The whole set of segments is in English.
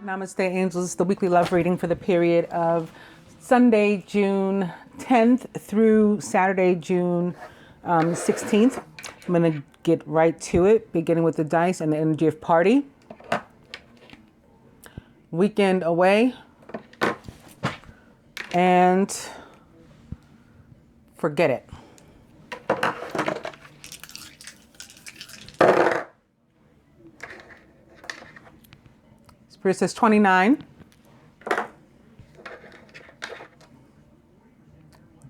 Namaste, angels. The weekly love reading for the period of Sunday, June 10th through Saturday, June 16th. I'm going to get right to it, beginning with the dice and the energy of party. Weekend away. And forget it. Spirit says 29.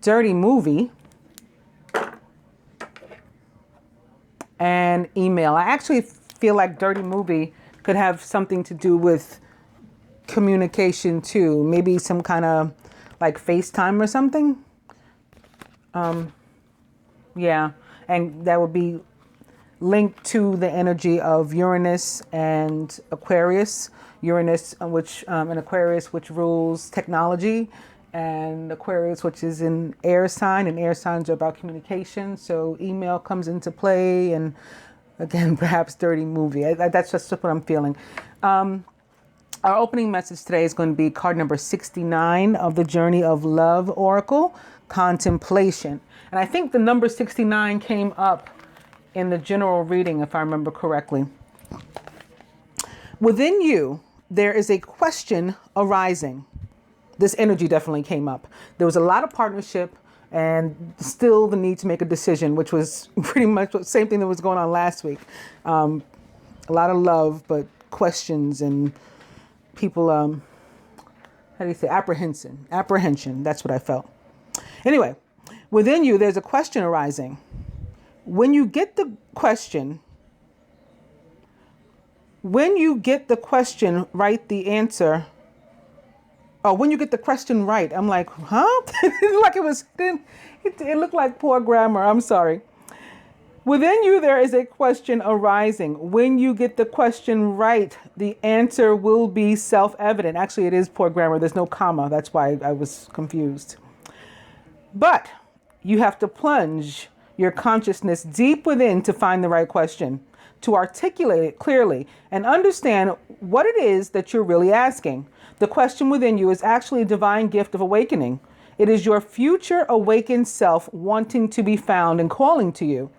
Dirty movie. And email. I actually feel like dirty movie could have something to do with communication too. Maybe some kind of like FaceTime or something. Yeah. And that would be linked to the energy of Uranus and Aquarius. Uranus, which in Aquarius, which rules technology, and Aquarius, which is an air sign, and air signs are about communication. So email comes into play, and again, perhaps dirty movie. That's just what I'm feeling. Our opening message today is going to be card number 69 of the Journey of Love Oracle, Contemplation. And I think the number 69 came up in the general reading, if I remember correctly. Within you, there is a question arising. This energy definitely came up. There was a lot of partnership and still the need to make a decision, which was pretty much the same thing that was going on last week. A lot of love, but questions and people, how do you say, apprehension. That's what I felt. Anyway, within you, there's a question arising. When you get the question, write the answer. Oh, when you get the question right, I'm like, huh? It looked like poor grammar. I'm sorry. Within you, there is a question arising. When you get the question right, the answer will be self-evident. Actually, it is poor grammar. There's no comma. That's why I was confused. But you have to plunge your consciousness deep within to find the right question, to articulate it clearly and understand what it is that you're really asking. The question within you is actually a divine gift of awakening. It is your future awakened self wanting to be found and calling to you.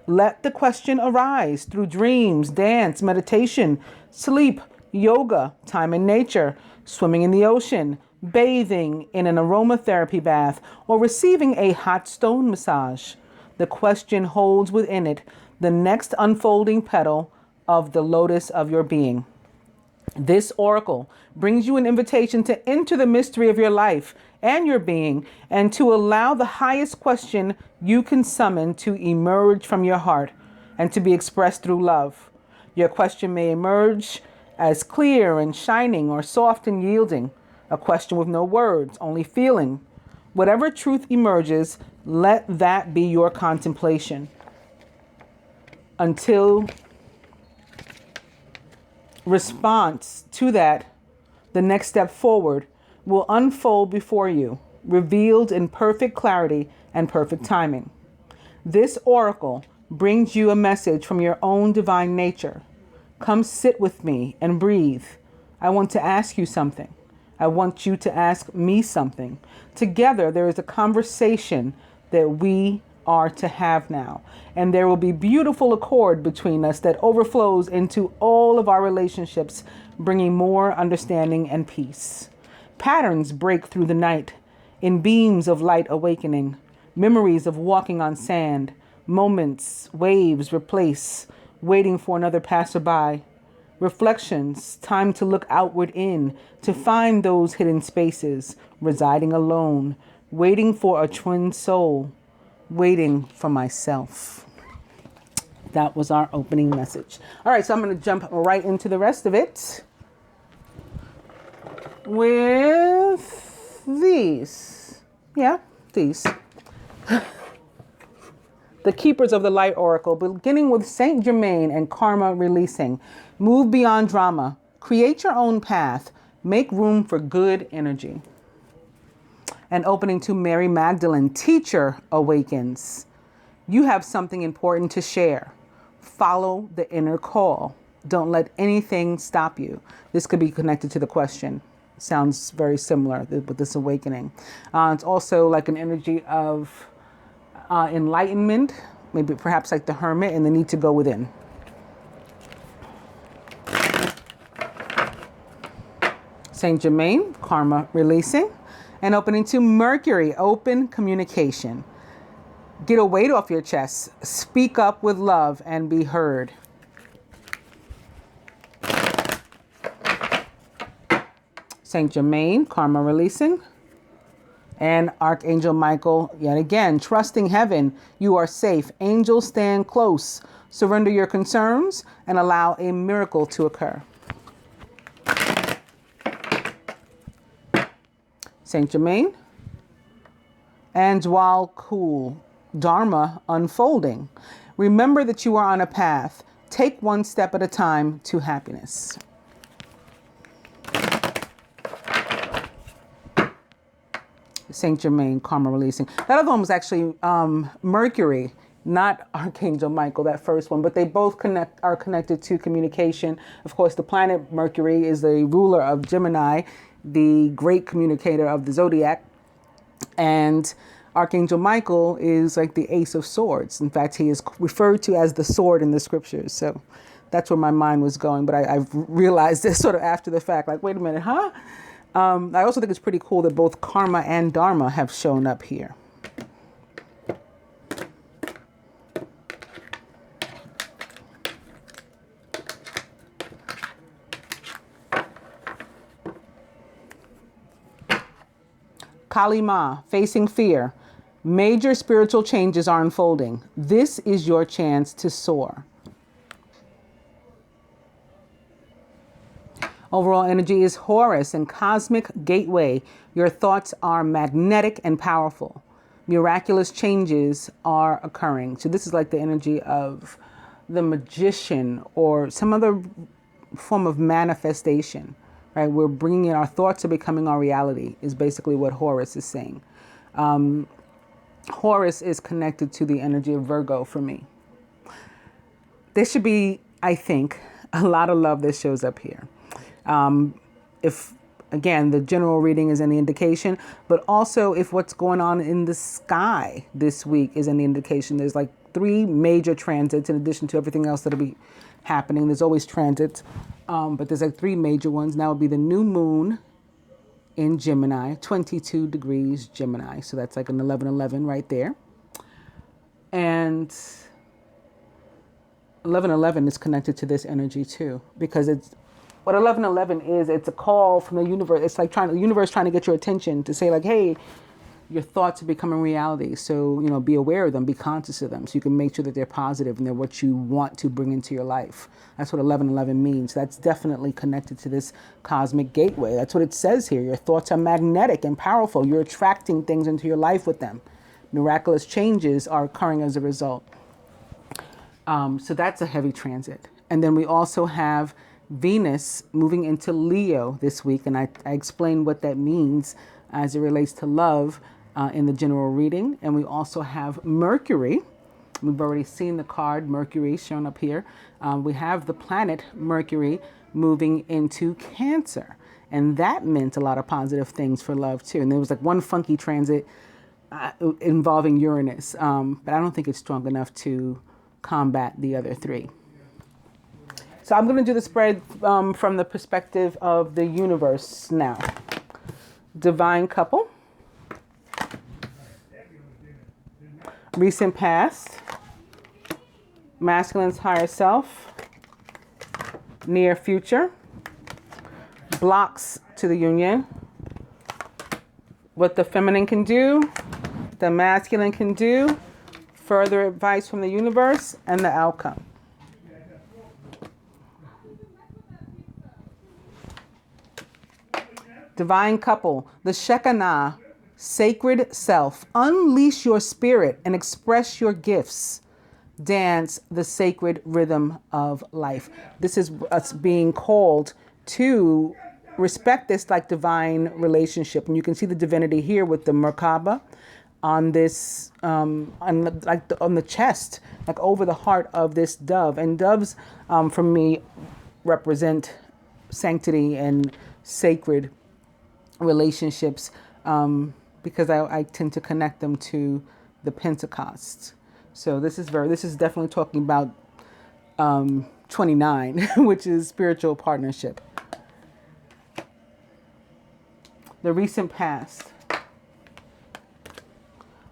Let the question arise through dreams, dance, meditation, sleep, yoga, time in nature, swimming in the ocean, bathing in an aromatherapy bath, or receiving a hot stone massage. The question holds within it the next unfolding petal of the lotus of your being. This oracle brings you an invitation to enter the mystery of your life and your being, and to allow the highest question you can summon to emerge from your heart and to be expressed through love. Your question may emerge as clear and shining, or soft and yielding, a question with no words, only feeling. Whatever truth emerges, let that be your contemplation. Until response to that, the next step forward will unfold before you, revealed in perfect clarity and perfect timing. This oracle brings you a message from your own divine nature. Come sit with me and breathe. I want to ask you something. I want you to ask me something. Together, there is a conversation that we are to have now. And there will be beautiful accord between us that overflows into all of our relationships, bringing more understanding and peace. Patterns break through the night in beams of light awakening. Memories of walking on sand. Moments, waves replace, waiting for another passerby. Reflections, time to look outward in, to find those hidden spaces, residing alone, waiting for a twin soul, waiting for myself. That was our opening message. All right, so I'm going to jump right into the rest of it with these. Yeah, these. The Keepers of the Light Oracle, beginning with Saint Germain and Karma Releasing. Move beyond drama. Create your own path. Make room for good energy. And opening to Mary Magdalene, Teacher Awakens. You have something important to share. Follow the inner call. Don't let anything stop you. This could be connected to the question. Sounds very similar with this awakening. It's also like an energy of enlightenment, maybe perhaps like the hermit, and the need to go within. Saint Germain, karma releasing, and opening to Mercury, open communication. Get a weight off your chest. Speak up with love and be heard. Saint Germain, karma releasing. And Archangel Michael, yet again, trusting heaven, you are safe. Angels stand close. Surrender your concerns and allow a miracle to occur. Saint Germain. And Dwal Kul, Dharma unfolding. Remember that you are on a path. Take one step at a time to happiness. Saint Germain, karma releasing. That other one was actually Mercury, not Archangel Michael, that first one, but they both are connected to communication. Of course, the planet Mercury is the ruler of Gemini, the great communicator of the zodiac, and Archangel Michael is like the Ace of Swords. In fact, he is referred to as the sword in the scriptures. So that's where my mind was going, but I've realized this sort of after the fact, like, wait a minute, huh? I also think it's pretty cool that both karma and dharma have shown up here. Kali Ma, facing fear. Major spiritual changes are unfolding. This is your chance to soar. Overall energy is Horus and cosmic gateway. Your thoughts are magnetic and powerful. Miraculous changes are occurring. So this is like the energy of the magician or some other form of manifestation, right? We're bringing in our thoughts are becoming our reality is basically what Horus is saying. Horus is connected to the energy of Virgo for me. There should be, I think, a lot of love that shows up here. If, again, the general reading is any indication, but also if what's going on in the sky this week is any indication, there's like 3 major transits in addition to everything else that'll be happening. There's always transits, but there's like 3 major ones. Now would be the new moon in Gemini, 22 degrees Gemini. So that's like an 11:11 right there. And 11:11 is connected to this energy too, because it's what 11:11 is. It's a call from the universe. It's like the universe trying to get your attention to say like, hey, your thoughts are becoming reality. So, you know, be aware of them, be conscious of them so you can make sure that they're positive and they're what you want to bring into your life. That's what 11:11 means. That's definitely connected to this cosmic gateway. That's what it says here. Your thoughts are magnetic and powerful. You're attracting things into your life with them. Miraculous changes are occurring as a result. So that's a heavy transit. And then we also have Venus moving into Leo this week. And I explained what that means as it relates to love in the general reading. And we also have Mercury. We've already seen the card Mercury shown up here. We have the planet Mercury moving into Cancer. And that meant a lot of positive things for love too. And there was like one funky transit involving Uranus. But I don't think it's strong enough to combat the other 3. So I'm going to do the spread from the perspective of the universe now. Divine couple. Recent past. Masculine's higher self. Near future. Blocks to the union. What the feminine can do. The masculine can do. Further advice from the universe and the outcome. Divine couple, the Shekinah, sacred self. Unleash your spirit and express your gifts. Dance the sacred rhythm of life. This is us being called to respect this like divine relationship. And you can see the divinity here with the Merkaba. on this, on the chest, like over the heart of this dove. And doves, for me, represent sanctity and sacred relationships, because I tend to connect them to the Pentecost. So this is definitely talking about 29, which is spiritual partnership. The recent past.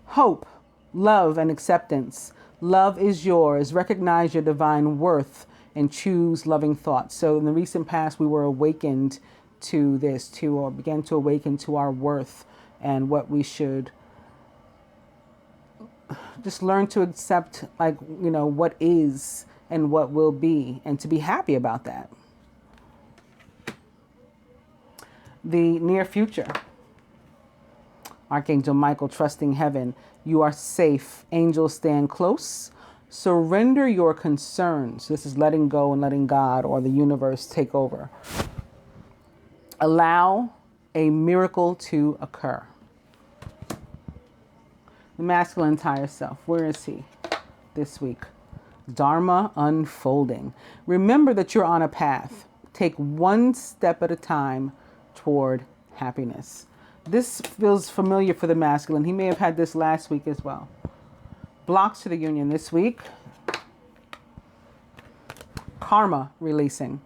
Hope, love, and acceptance. Love is yours. Recognize your divine worth and choose loving thoughts. So in the recent past, we were awakened to this, or began to awaken to our worth and what we should just learn to accept, like, what is and what will be, and to be happy about that. The near future. Archangel Michael, trusting heaven. You are safe. Angels stand close. Surrender your concerns. This is letting go and letting God or the universe take over. Allow a miracle to occur. The masculine higher self. Where is he this week? Dharma unfolding. Remember that you're on a path. Take one step at a time toward happiness. This feels familiar for the masculine. He may have had this last week as well. Blocks to the union this week. Karma releasing.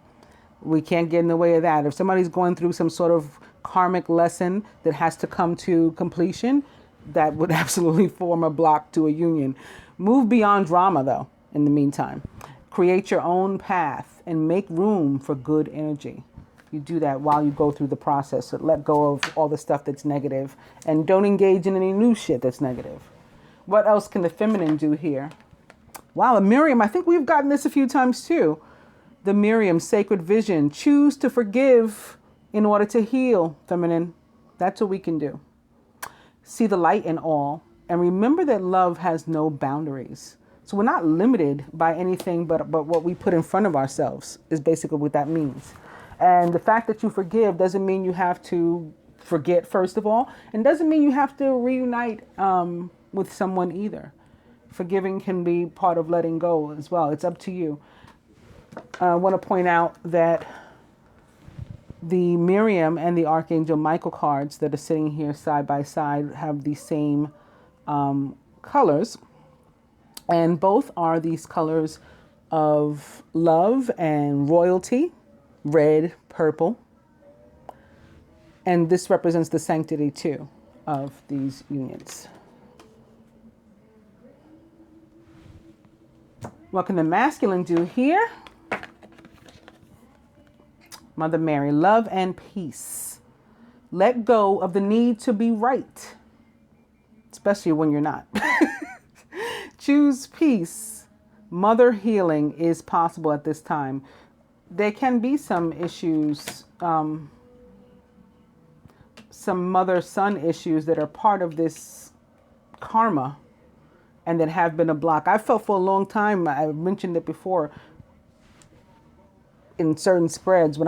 We can't get in the way of that. If somebody's going through some sort of karmic lesson that has to come to completion, that would absolutely form a block to a union. Move beyond drama, though, in the meantime. Create your own path and make room for good energy. You do that while you go through the process. So let go of all the stuff that's negative and don't engage in any new shit that's negative. What else can the feminine do here? Wow, the Miriam. I think we've gotten this a few times too. The Miriam, sacred vision. Choose to forgive in order to heal, feminine. That's what we can do. See the light in all. And remember that love has no boundaries. So we're not limited by anything but what we put in front of ourselves is basically what that means. And the fact that you forgive doesn't mean you have to forget, first of all, and doesn't mean you have to reunite with someone either. Forgiving can be part of letting go as well. It's up to you. I want to point out that the Miriam and the Archangel Michael cards that are sitting here side by side have the same colors. And both are these colors of love and royalty. Red, purple. And this represents the sanctity, too, of these unions. What can the masculine do here? Mother Mary, love and peace. Let go of the need to be right, especially when you're not. Choose peace. Mother healing is possible at this time. There can be some issues, some mother-son issues that are part of this karma and that have been a block. I felt for a long time, I mentioned it before, in certain spreads when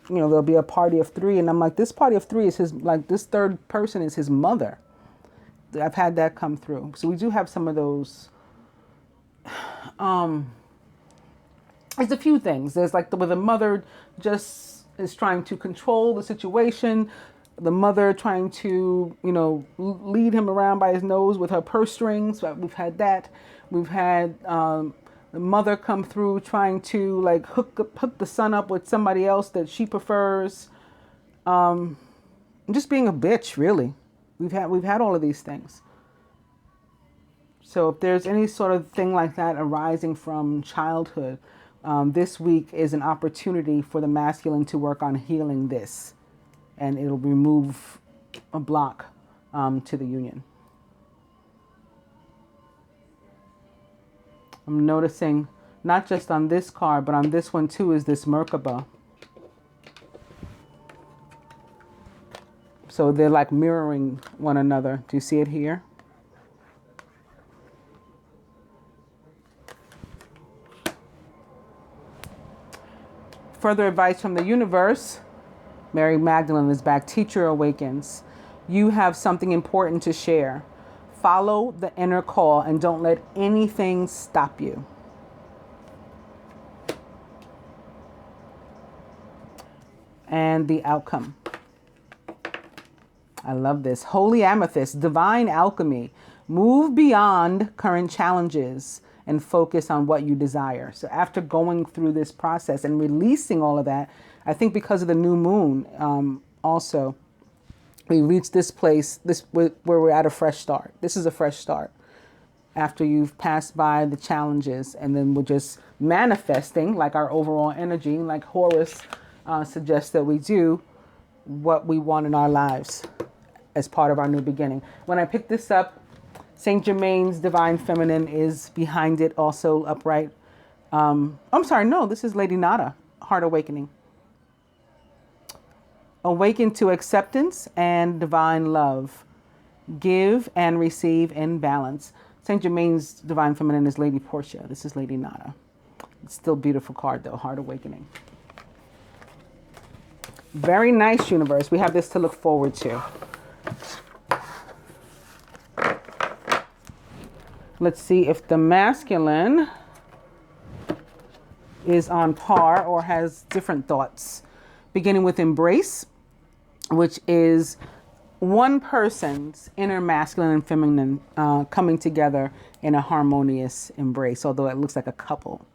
there'll be a party of three and I'm like, this party of three is this third person is his mother. I've had that come through. So we do have some of those. There's a few things. There's where the mother just is trying to control the situation. The mother trying to, lead him around by his nose with her purse strings. We've had that. We've had the mother come through trying to hook the son up with somebody else that she prefers. Just being a bitch, really. We've had all of these things. So if there's any sort of thing like that arising from childhood, this week is an opportunity for the masculine to work on healing this, and it'll remove a block to the union. I'm noticing not just on this card, but on this one too is this Merkaba. So they're like mirroring one another. Do you see it here? Further advice from the universe. Mary Magdalene is back. Teacher awakens. You have something important to share. follow the inner call and don't let anything stop you. And the outcome. I love this. Holy amethyst, divine alchemy. Move beyond current challenges and focus on what you desire. So after going through this process and releasing all of that, I think because of the new moon, also, we reach this place where we're at a fresh start. This is a fresh start. After you've passed by the challenges, and then we're just manifesting, like our overall energy, like Horus suggests that we do, what we want in our lives as part of our new beginning. When I picked this up, Saint Germain's Divine Feminine is behind it, also upright. I'm sorry, no, this is Lady Nada, Heart Awakening. Awaken to acceptance and divine love. Give and receive in balance. Saint Germain's Divine Feminine is Lady Portia. This is Lady Nada. It's still a beautiful card though, Heart Awakening. Very nice, universe. We have this to look forward to. Let's see if the masculine is on par or has different thoughts. Beginning with embrace, which is one person's inner masculine and feminine coming together in a harmonious embrace, although it looks like a couple.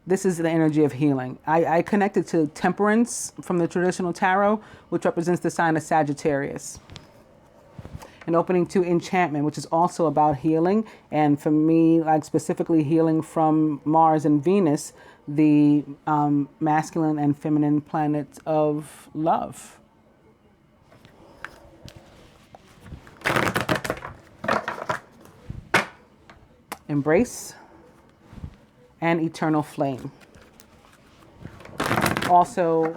This is the energy of healing. I connected to temperance from the traditional tarot, which represents the sign of Sagittarius. An opening to enchantment, which is also about healing. And for me, like specifically healing from Mars and Venus, the masculine and feminine planets of love. Embrace and eternal flame. Also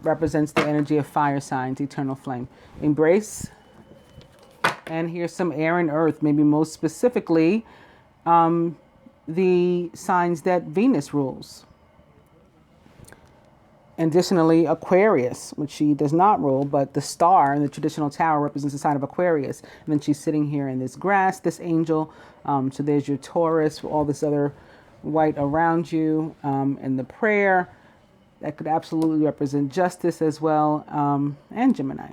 represents the energy of fire signs, eternal flame. Embrace. And here's some air and earth, maybe most specifically the signs that Venus rules. Additionally, Aquarius, which she does not rule, but the star in the traditional tarot represents the sign of Aquarius. And then she's sitting here in this grass, this angel. So there's your Taurus, all this other white around you, and the prayer. That could absolutely represent justice as well, and Gemini.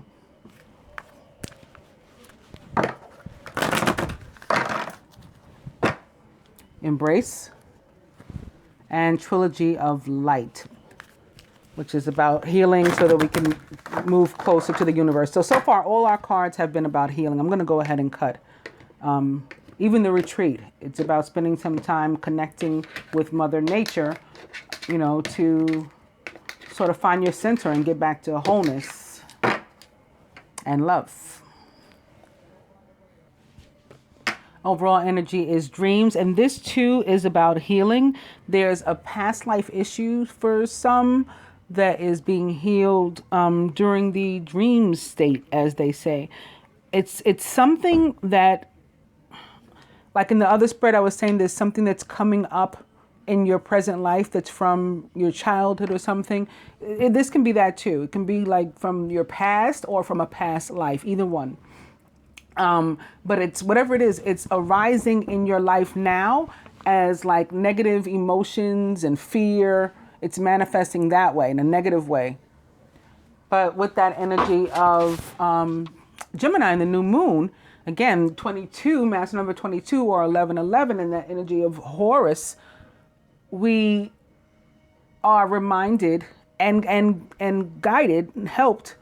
Embrace and Trilogy of Light, which is about healing so that we can move closer to the universe. So far, all our cards have been about healing. I'm going to go ahead and cut. Even the retreat, it's about spending some time connecting with Mother Nature, you know, to sort of find your center and get back to wholeness and love. Overall energy is dreams, and this too is about healing. There's a past life issue for some that is being healed during the dream state, as they say. It's something that, like in the other spread I was saying, there's something that's coming up in your present life that's from your childhood or something. This can be that too. It can be like from your past or from a past life, either one. But it's whatever it is, it's arising in your life now as like negative emotions and fear. It's manifesting that way, in a negative way. But with that energy of Gemini and the new moon, again, 22, master number 22 or 1111, and that energy of Horus, we are reminded and guided and helped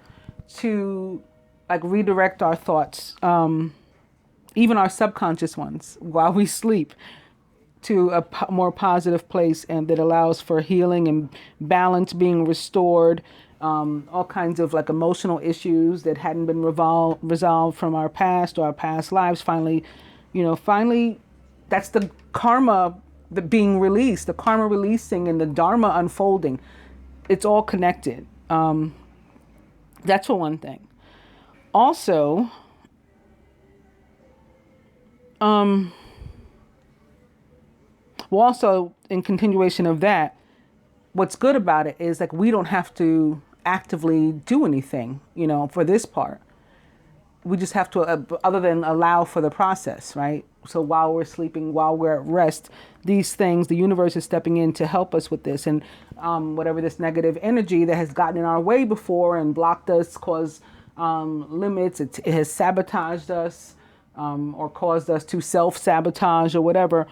to like redirect our thoughts, even our subconscious ones, while we sleep, to a more positive place, and that allows for healing and balance being restored. All kinds of like emotional issues that hadn't been resolved from our past or our past lives. Finally, that's the karma being released, the karma releasing and the dharma unfolding. It's all connected. That's for one thing. Also, in continuation of that, what's good about it is like we don't have to actively do anything, for this part. we just have to, other than allow for the process, right? So while we're sleeping, while we're at rest, these things, the universe is stepping in to help us with this. And whatever this negative energy that has gotten in our way before and blocked us, caused limits, it has sabotaged us or caused us to self-sabotage or whatever,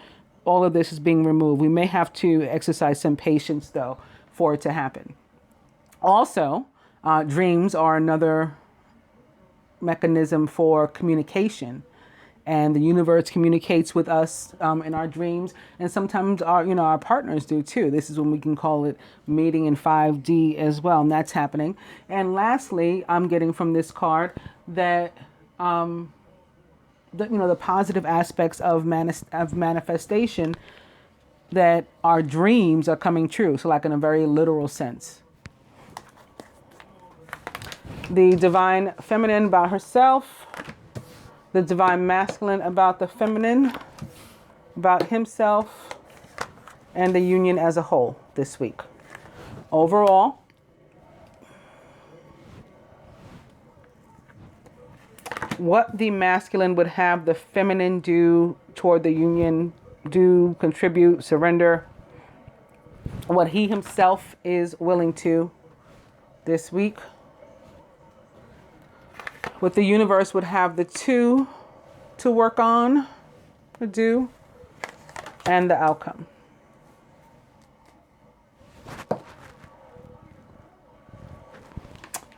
all of this is being removed. We may have to exercise some patience, though, for it to happen. Also, dreams are another mechanism for communication, and the universe communicates with us in our dreams, and sometimes our partners do too. This is when we can call it mating in 5D as well, and that's happening. And lastly, I'm getting from this card that the positive aspects of manifestation, that our dreams are coming true. So like in a very literal sense. The divine feminine about herself, the divine masculine about the feminine, about himself, and the union as a whole this week. Overall, what the masculine would have the feminine do toward the union, do, contribute, surrender, what he himself is willing to this week. What the universe would have the two to work on, to do, and the outcome.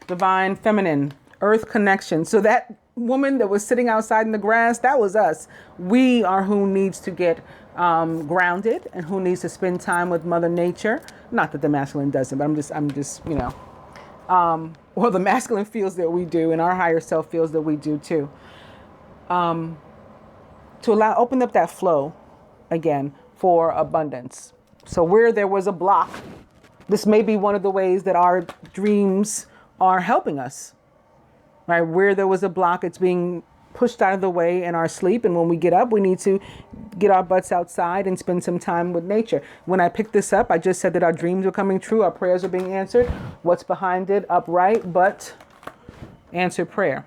Divine feminine, earth connection. So that woman that was sitting outside in the grass, that was us. We are who needs to get grounded and who needs to spend time with Mother Nature. Not that the masculine doesn't, but I'm just or the masculine feels that we do, and our higher self feels that we do too. To open up that flow again for abundance. So where there was a block, this may be one of the ways that our dreams are helping us, right? Where there was a block, it's being pushed out of the way in our sleep. And when we get up, we need to get our butts outside and spend some time with nature. When I picked this up, I just said that our dreams are coming true. Our prayers are being answered. What's behind it? Upright, but answered prayer.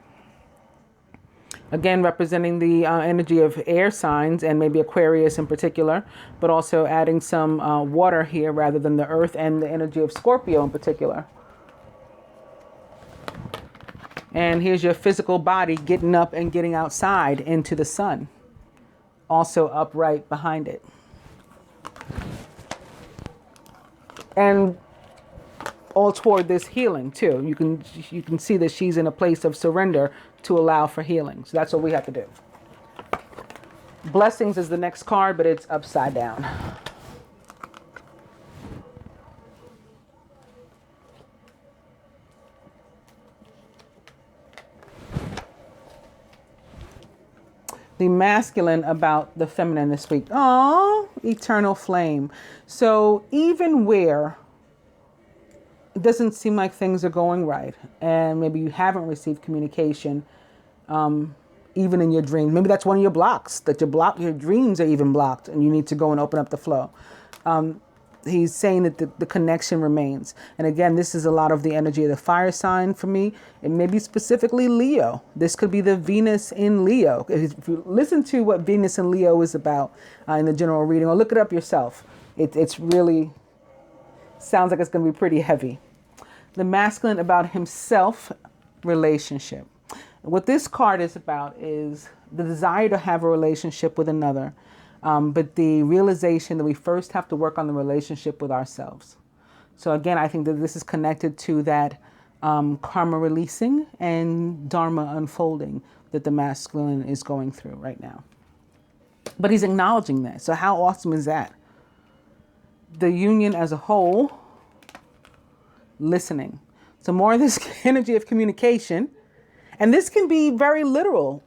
Again, representing the energy of air signs and maybe Aquarius in particular, but also adding some water here rather than the earth, and the energy of Scorpio in particular. And here's your physical body getting up and getting outside into the sun. Also upright behind it. And all toward this healing too. You can see that she's in a place of surrender to allow for healing. So that's what we have to do. Blessings is the next card, but it's upside down. The masculine about the feminine this week. Oh, eternal flame. So even where it doesn't seem like things are going right, and maybe you haven't received communication, even in your dreams, maybe that's one of your blocks, that your dreams are even blocked, and you need to go and open up the flow. He's saying that the connection remains. And again, this is a lot of the energy of the fire sign for me. And maybe specifically Leo. This could be the Venus in Leo. If you listen to what Venus in Leo is about in the general reading, or look it up yourself, it's really sounds like it's going to be pretty heavy. The masculine about himself relationship. What this card is about is the desire to have a relationship with another. But the realization that we first have to work on the relationship with ourselves. So again, I think that this is connected to that karma releasing and dharma unfolding that the masculine is going through right now. But he's acknowledging that. So how awesome is that? The union as a whole, listening. So more of this energy of communication. And this can be very literal.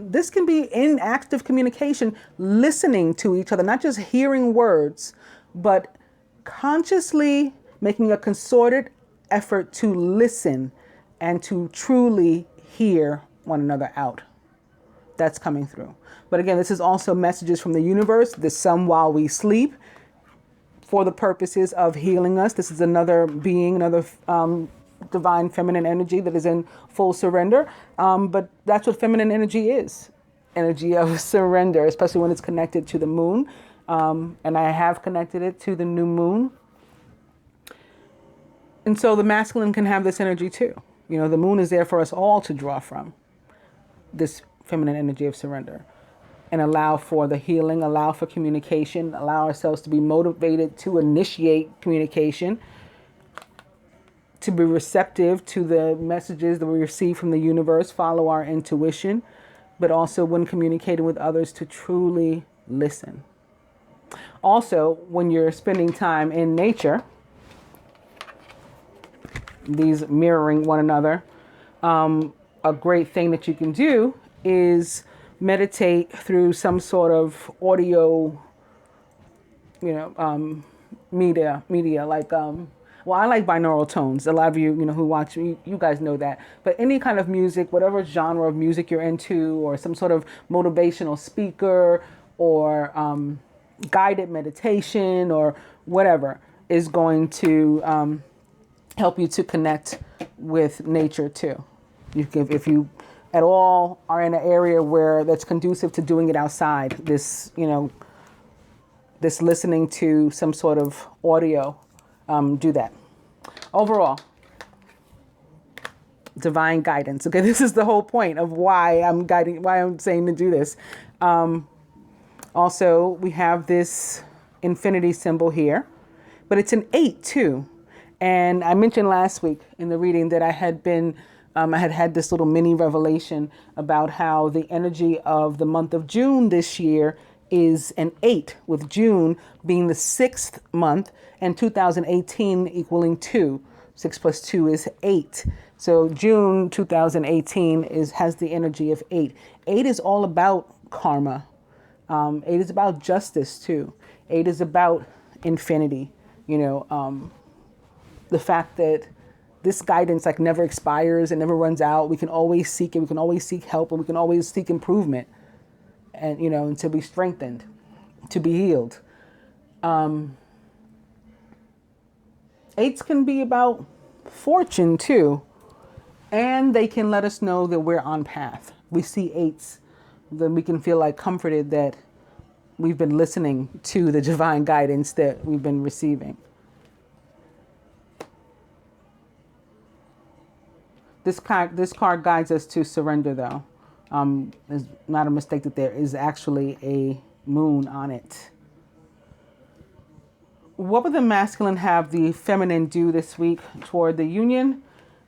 This can be in active communication, listening to each other, not just hearing words, but consciously making a concerted effort to listen and to truly hear one another out. That's coming through. But again, this is also messages from the universe, the some while we sleep, for the purposes of healing us. This is another being, another divine feminine energy that is in full surrender. But that's what feminine energy is. Energy of surrender, especially when it's connected to the moon. And I have connected it to the new moon. And so the masculine can have this energy too. You know, the moon is there for us all to draw from, this feminine energy of surrender, and allow for the healing, allow for communication, allow ourselves to be motivated to initiate communication, to be receptive to the messages that we receive from the universe, follow our intuition, but also when communicating with others to truly listen. Also, when you're spending time in nature, these mirroring one another, a great thing that you can do is meditate through some sort of audio, media like, well, I like binaural tones. A lot of you, who watch, you guys know that. But any kind of music, whatever genre of music you're into, or some sort of motivational speaker, or guided meditation, or whatever, is going to help you to connect with nature too. If you at all are in an area where that's conducive to doing it outside, this listening to some sort of audio, do that. Overall, divine guidance. Okay, this is the whole point of why I'm saying to do this. Also, we have this infinity symbol here, but it's an 8 too. And I mentioned last week in the reading that I had had this little mini revelation about how the energy of the month of June this year is an 8, with June being the 6th month and 2018 equaling 2. 6 plus 2 is 8. So June 2018 has the energy of 8. 8 is all about karma. 8 is about justice too. 8 is about infinity. The fact that this guidance never expires and never runs out. We can always seek it. We can always seek help, and we can always seek improvement, and and to be strengthened, to be healed. 8s can be about fortune too, and they can let us know that we're on path. We see 8s, then we can feel comforted that we've been listening to the divine guidance that we've been receiving. This card guides us to surrender, though. It's not a mistake that there is actually a moon on it. What would the masculine have the feminine do this week toward the union?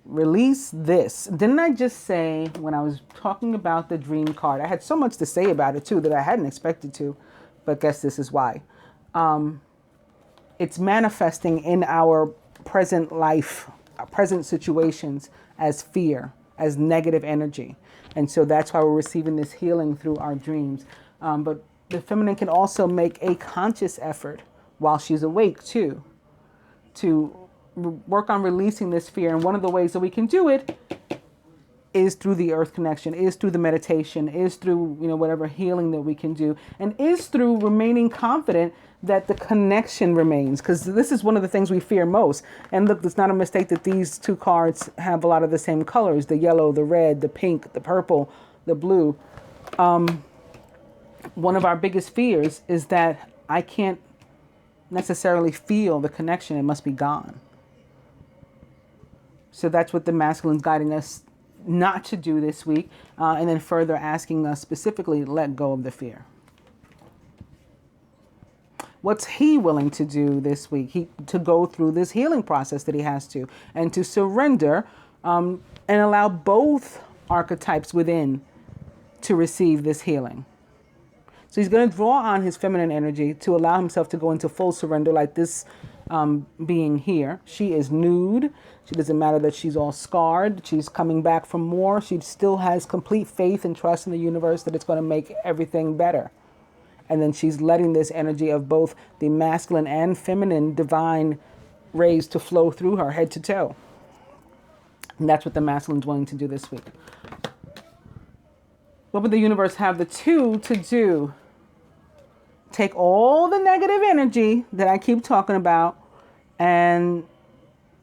Release this. Didn't I just say when I was talking about the dream card, I had so much to say about it too that I hadn't expected to, but guess this is why. It's manifesting in our present life, our present situations, as fear, as negative energy. And so that's why we're receiving this healing through our dreams. But the feminine can also make a conscious effort while she's awake too, to work on releasing this fear. And one of the ways that we can do it is through the earth connection, is through the meditation, is through, whatever healing that we can do, and is through remaining confident that the connection remains, because this is one of the things we fear most. And look, it's not a mistake that these two cards have a lot of the same colors: the yellow, the red, the pink, the purple, the blue. One of our biggest fears is that I can't necessarily feel the connection. It must be gone. So that's what the masculine's guiding us not to do this week, and then further asking us specifically to let go of the fear. What's he willing to do this week? To go through this healing process that he has to, and to surrender, and allow both archetypes within to receive this healing. So he's going to draw on his feminine energy to allow himself to go into full surrender, like this being here. She is nude. She doesn't matter that she's all scarred. She's coming back for more. She still has complete faith and trust in the universe that it's going to make everything better. And then she's letting this energy of both the masculine and feminine divine rays to flow through her head to toe. And that's what the masculine's willing to do this week. What would the universe have the 2 to do? Take all the negative energy that I keep talking about and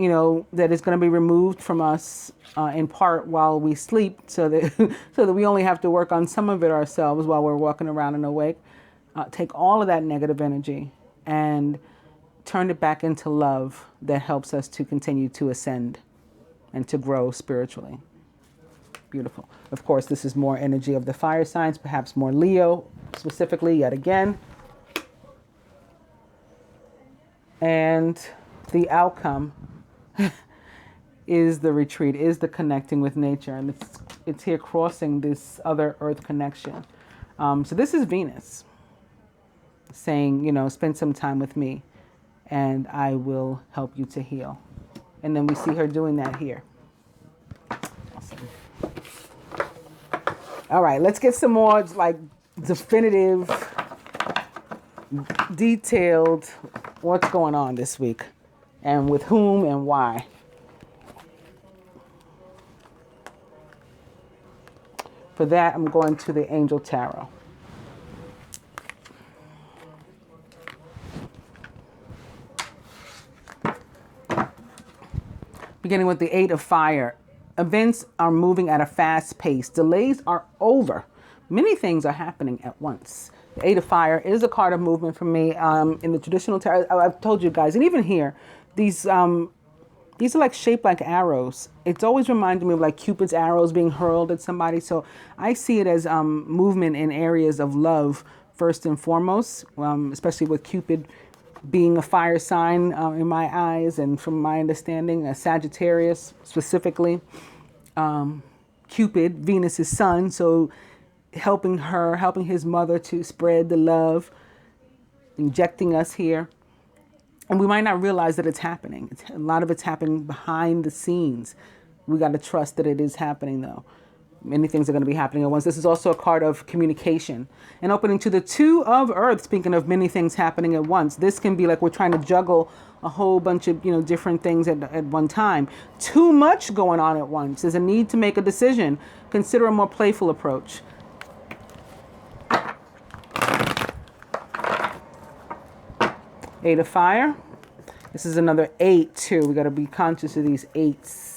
that is going to be removed from us in part while we sleep, so that so that we only have to work on some of it ourselves while we're walking around and awake. Take all of that negative energy and turn it back into love that helps us to continue to ascend and to grow spiritually. Beautiful. Of course, this is more energy of the fire signs, perhaps more Leo specifically, yet again. And the outcome is the retreat, is the connecting with nature. And it's here crossing this other earth connection. So this is Venus saying, spend some time with me and I will help you to heal. And then we see her doing that here. Awesome. All right, let's get some more definitive, detailed what's going on this week and with whom and why. For that, I'm going to the Angel Tarot. Beginning with the Eight of Fire. Events are moving at a fast pace. Delays are over. Many things are happening at once. The Eight of Fire is a card of movement for me. In the traditional tarot, I've told you guys, and even here, these are shaped like arrows. It's always reminded me of like Cupid's arrows being hurled at somebody. So I see it as movement in areas of love first and foremost, especially with Cupid being a fire sign in my eyes, and from my understanding, a Sagittarius specifically. Cupid, Venus's son, so helping his mother to spread the love, injecting us here. And we might not realize that it's happening. A lot of it's happening behind the scenes. We got to trust that it is happening, though. Many things are going to be happening at once. This is also a card of communication. And opening to the Two of Earth, speaking of many things happening at once. This can be like we're trying to juggle a whole bunch of, different things at one time. Too much going on at once. There's a need to make a decision. Consider a more playful approach. Eight of Fire. This is another 8 too. We got to be conscious of these 8s.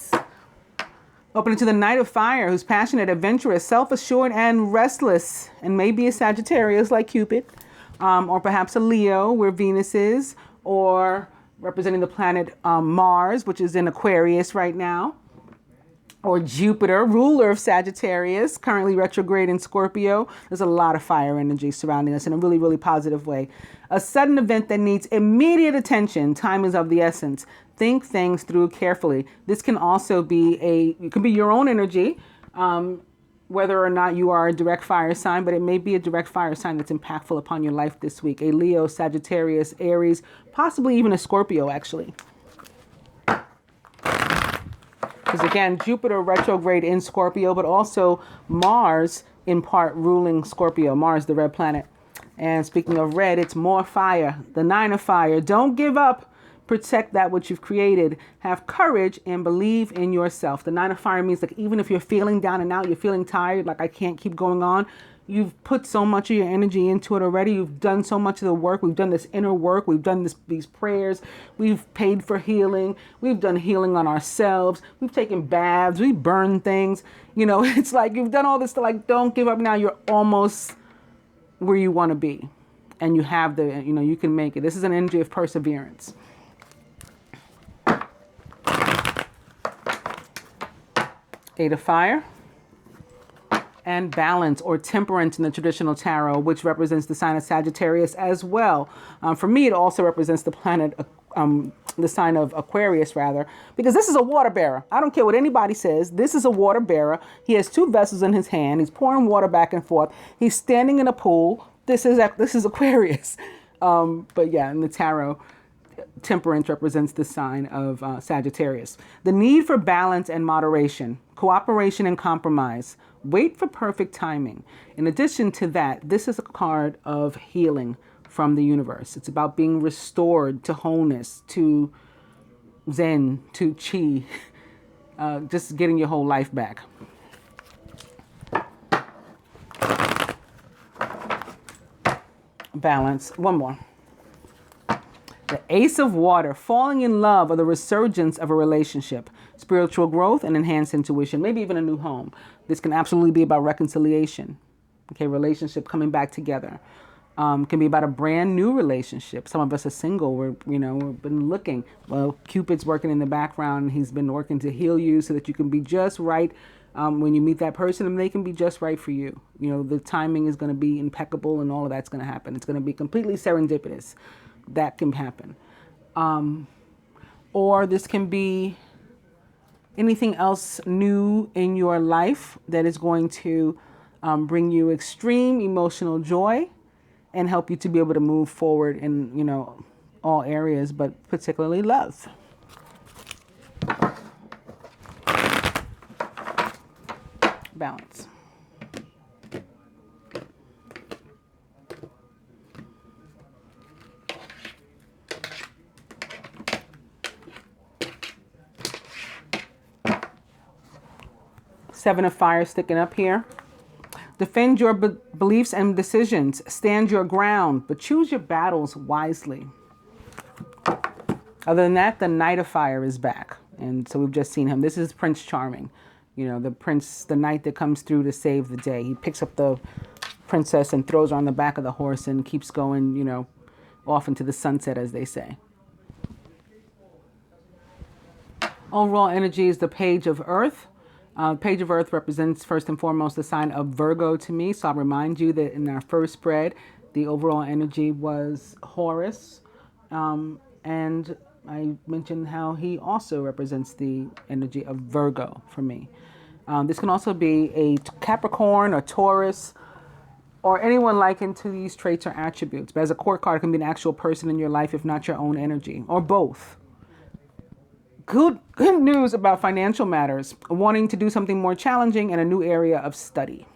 Opening to the Knight of Fire, who's passionate, adventurous, self-assured, and restless, and maybe a Sagittarius like Cupid, or perhaps a Leo where Venus is, or representing the planet Mars, which is in Aquarius right now, or Jupiter, ruler of Sagittarius, currently retrograde in Scorpio. There's a lot of fire energy surrounding us in a really, really positive way. A sudden event that needs immediate attention. Time is of the essence. Think things through carefully. This can also be it can be your own energy, whether or not you are a direct fire sign, but it may be a direct fire sign that's impactful upon your life this week. A Leo, Sagittarius, Aries, possibly even a Scorpio, actually. Because again, Jupiter retrograde in Scorpio, but also Mars in part ruling Scorpio. Mars, the red planet. And speaking of red, it's more fire. The Nine of Fire. Don't give up. Protect that which you've created. Have courage and believe in yourself. The Nine of Fire means like even if you're feeling down and out, you're feeling tired, like I can't keep going on. You've put so much of your energy into it already. You've done so much of the work. We've done this inner work. We've done these prayers. We've paid for healing. We've done healing on ourselves. We've taken baths. We've burned things. It's like you've done all this to don't give up now. You're almost where you want to be. And you have you can make it. This is an energy of perseverance. Eight of Fire. And balance or temperance in the traditional tarot, which represents the sign of Sagittarius as well. For me, it also represents the planet, the sign of Aquarius, rather, because this is a water bearer. I don't care what anybody says. This is a water bearer. He has 2 vessels in his hand. He's pouring water back and forth. He's standing in a pool. This is Aquarius. But yeah, in the tarot, temperance represents the sign of Sagittarius. The need for balance and moderation, cooperation and compromise. Wait for perfect timing. In addition to that, this is a card of healing from the universe. It's about being restored to wholeness, to Zen, to Chi, just getting your whole life back. Balance. One more. The Ace of Water, falling in love or the resurgence of a relationship, spiritual growth and enhanced intuition, maybe even a new home. This can absolutely be about reconciliation. Okay, relationship coming back together. Can be about a brand new relationship. Some of us are single. We've been looking. Well, Cupid's working in the background. He's been working to heal you so that you can be just right when you meet that person, and they can be just right for you. The timing is going to be impeccable, and all of that's going to happen. It's going to be completely serendipitous. That can happen. Or this can be anything else new in your life that is going to bring you extreme emotional joy and help you to be able to move forward in, all areas, but particularly love. Balance. Seven of Fire sticking up here. Defend your beliefs and decisions. Stand your ground, but choose your battles wisely. Other than that, the Knight of Fire is back. And so we've just seen him. This is Prince Charming. The prince, the knight that comes through to save the day. He picks up the princess and throws her on the back of the horse and keeps going, off into the sunset, as they say. Overall energy is the Page of Earth. Page of Earth represents first and foremost the sign of Virgo to me. So I'll remind you that in our first spread, the overall energy was Horus. And I mentioned how he also represents the energy of Virgo for me. This can also be a Capricorn or Taurus or anyone likened to these traits or attributes. But as a court card, it can be an actual person in your life, if not your own energy, or both. Good news about financial matters, wanting to do something more challenging in a new area of study.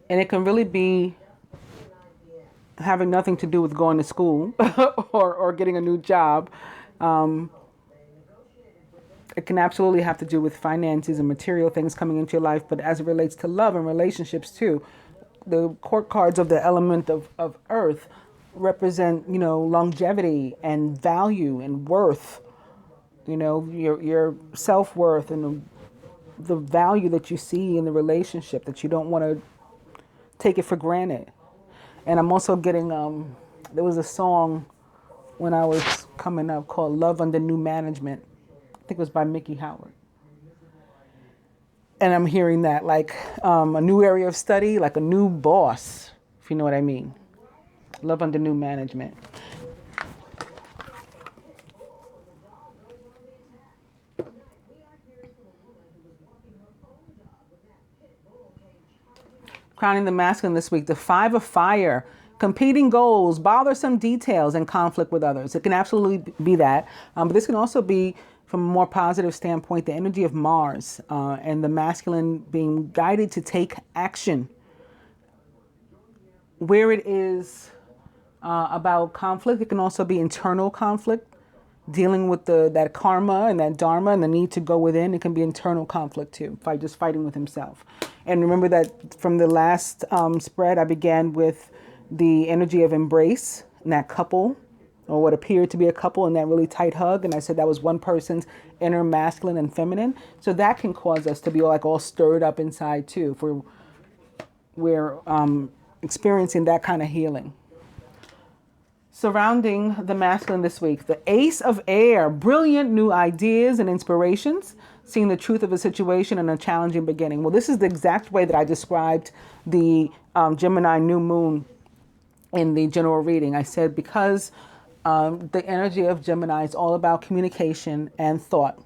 And it can really be having nothing to do with going to school or getting a new job. It can absolutely have to do with finances and material things coming into your life. But as it relates to love and relationships too, the court cards of the element of earth represent, longevity and value and worth, your self-worth and the value that you see in the relationship, that you don't want to take it for granted. And I'm also getting, there was a song when I was coming up called Love Under New Management. I think it was by Mickey Howard. And I'm hearing that like a new area of study, like a new boss, if you know what I mean. Love under new management. Crowning the masculine this week, the Five of Fire, competing goals, bothersome details, and conflict with others. It can absolutely be that. But this can also be, from a more positive standpoint, the energy of Mars and the masculine being guided to take action. Where it is about conflict, it can also be internal conflict, dealing with that karma and that dharma and the need to go within. It can be internal conflict too, just fighting with himself. And remember that from the last spread, I began with the energy of embrace and that couple, or what appeared to be a couple, and that really tight hug. And I said that was one person's inner masculine and feminine. So that can cause us to be all stirred up inside too, if we're experiencing that kind of healing. Surrounding the masculine this week, the Ace of Air, brilliant new ideas and inspirations, seeing the truth of a situation and a challenging beginning. Well, this is the exact way that I described the Gemini new moon in the general reading. I said because the energy of Gemini is all about communication and thought,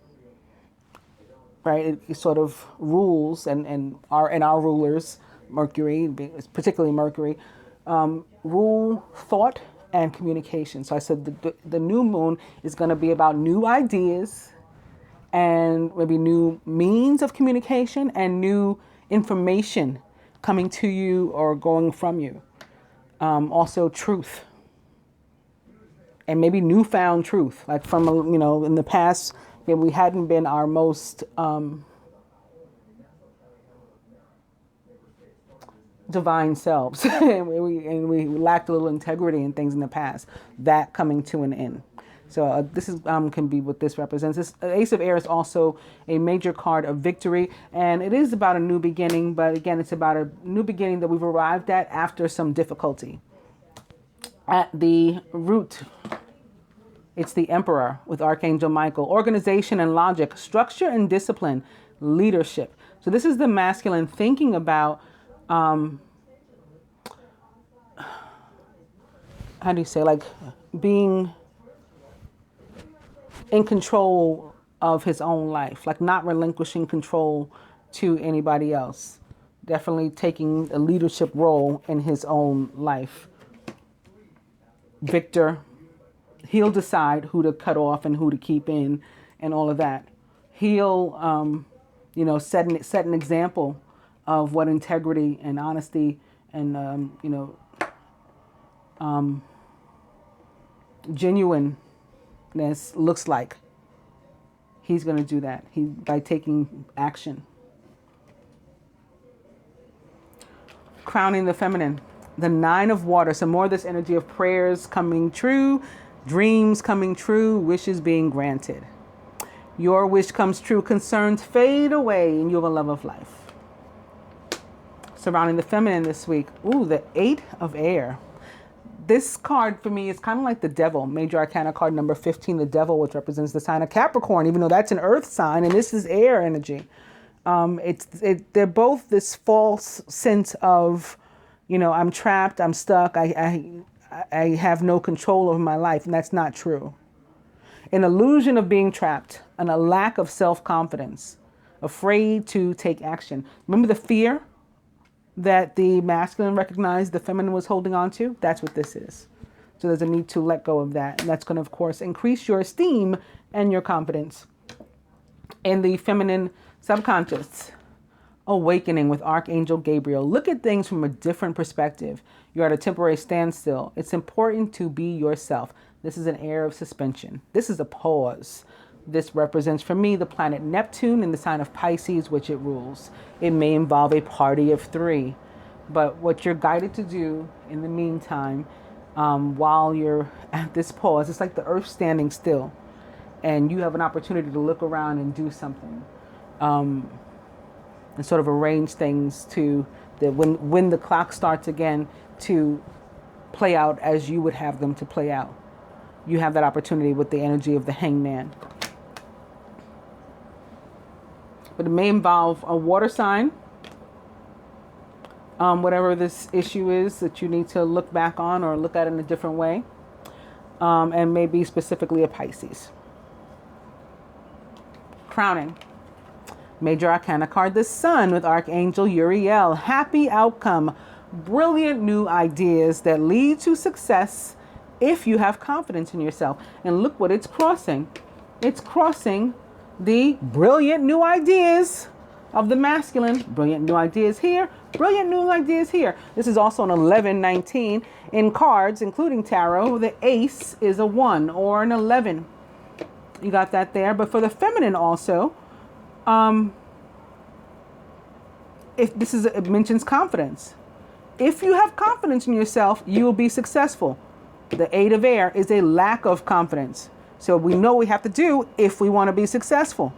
right? It sort of rules and our rulers, Mercury, particularly Mercury, rule thought and communication. So I said the new moon is going to be about new ideas and maybe new means of communication and new information coming to you or going from you. Also truth. And maybe newfound truth. Like from, in the past, maybe we hadn't been our most divine selves. and we lacked a little integrity in things in the past. That coming to an end. So this is can be what this represents. This Ace of Air is also a major card of victory, and it is about a new beginning. But again, it's about a new beginning that we've arrived at after some difficulty. At the root, it's the Emperor with Archangel Michael. Organization and logic, structure and discipline, leadership. So this is the masculine thinking about, how do you say, like being in control of his own life, like not relinquishing control to anybody else. Definitely taking a leadership role in his own life. Victor, he'll decide who to cut off and who to keep in and all of that. He'll, set an example of what integrity and honesty and, genuineness looks like. He's going to do that by taking action. Crowning the feminine, the Nine of Water. Some more of this energy of prayers coming true, dreams coming true, wishes being granted. Your wish comes true, concerns fade away, and you have a love of life. Surrounding the feminine this week, the Eight of Air. This card for me is kind of like the Devil, Major Arcana card number 15, the Devil, which represents the sign of Capricorn, even though that's an earth sign, and this is air energy. They're both this false sense of, I'm trapped, I'm stuck, I have no control over my life, and that's not true. An illusion of being trapped and a lack of self-confidence, afraid to take action. Remember the fear that the masculine recognized the feminine was holding on to? That's what this is. So there's a need to let go of that. And that's going to, of course, increase your esteem and your confidence. In the feminine subconscious, awakening with Archangel Gabriel. Look at things from a different perspective. You're at a temporary standstill. It's important to be yourself. This is an air of suspension. This is a pause. This represents, for me, the planet Neptune in the sign of Pisces, which it rules. It may involve a party of three. But what you're guided to do in the meantime, while you're at this pause, it's like the earth standing still. And you have an opportunity to look around and do something. And sort of arrange things to, that when the clock starts again, to play out as you would have them to play out. You have that opportunity with the energy of the Hangman. But it may involve a water sign, whatever this issue is that you need to look back on or look at in a different way, and maybe specifically a Pisces. Crowning. Major Arcana card, the Sun with Archangel Uriel. Happy outcome. Brilliant new ideas that lead to success if you have confidence in yourself. And look what it's crossing. It's crossing the brilliant new ideas of the masculine. Brilliant new ideas here. Brilliant new ideas here. This is also an 11-19 in cards, including tarot. The ace is a 1 or an 11. You got that there. But for the feminine also, it mentions confidence. If you have confidence in yourself, you will be successful. The Eight of Air is a lack of confidence. So we know what we have to do if we want to be successful.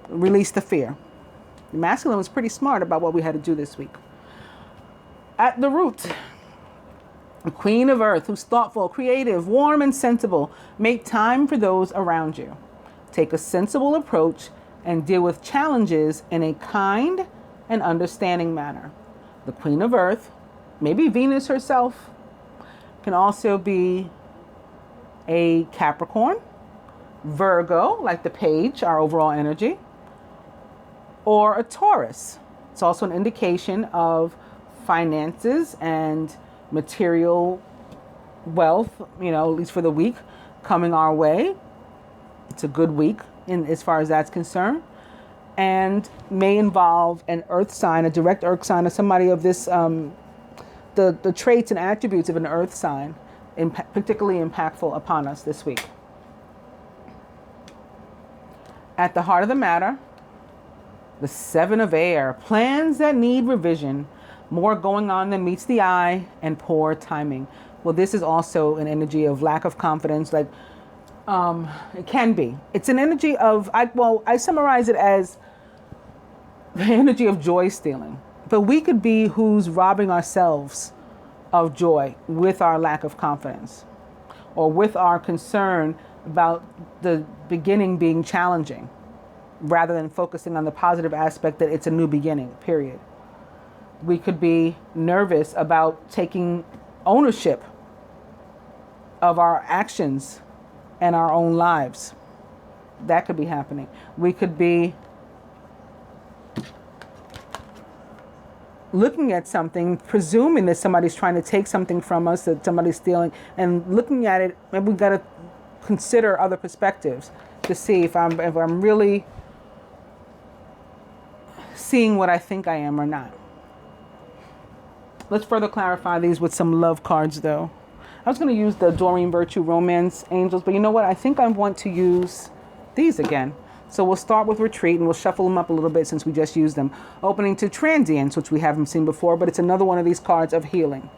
Release the fear. The masculine was pretty smart about what we had to do this week. At the root, the Queen of Earth, who's thoughtful, creative, warm, and sensible. Make time for those around you. Take a sensible approach and deal with challenges in a kind and understanding manner. The Queen of Earth, maybe Venus herself, can also be a Capricorn, Virgo, like the page, our overall energy, or a Taurus. It's also an indication of finances and material wealth, at least for the week, coming our way. It's a good week as far as that's concerned, and may involve an earth sign, a direct earth sign, or somebody of this the traits and attributes of an earth sign, particularly impactful upon us this week. At the heart of the matter, the 7 of air, plans that need revision, more going on than meets the eye, and poor timing. Well, this is also an energy of lack of confidence. Like, it can be. It's an energy of, I summarize it as the energy of joy stealing. But we could be who's robbing ourselves of joy with our lack of confidence, or with our concern about the beginning being challenging, rather than focusing on the positive aspect that it's a new beginning, period. We could be nervous about taking ownership of our actions and our own lives. That could be happening. We could be looking at something, presuming that somebody's trying to take something from us, that somebody's stealing, and looking at it, and we've got to consider other perspectives to see if I'm really seeing what I think I am or not. Let's further clarify these with some love cards, though. I was going to use the Doreen Virtue Romance Angels, but you know what? I think I want to use these again. So we'll start with Retreat, and we'll shuffle them up a little bit since we just used them. Opening to Transience, which we haven't seen before, but it's another one of these cards of healing.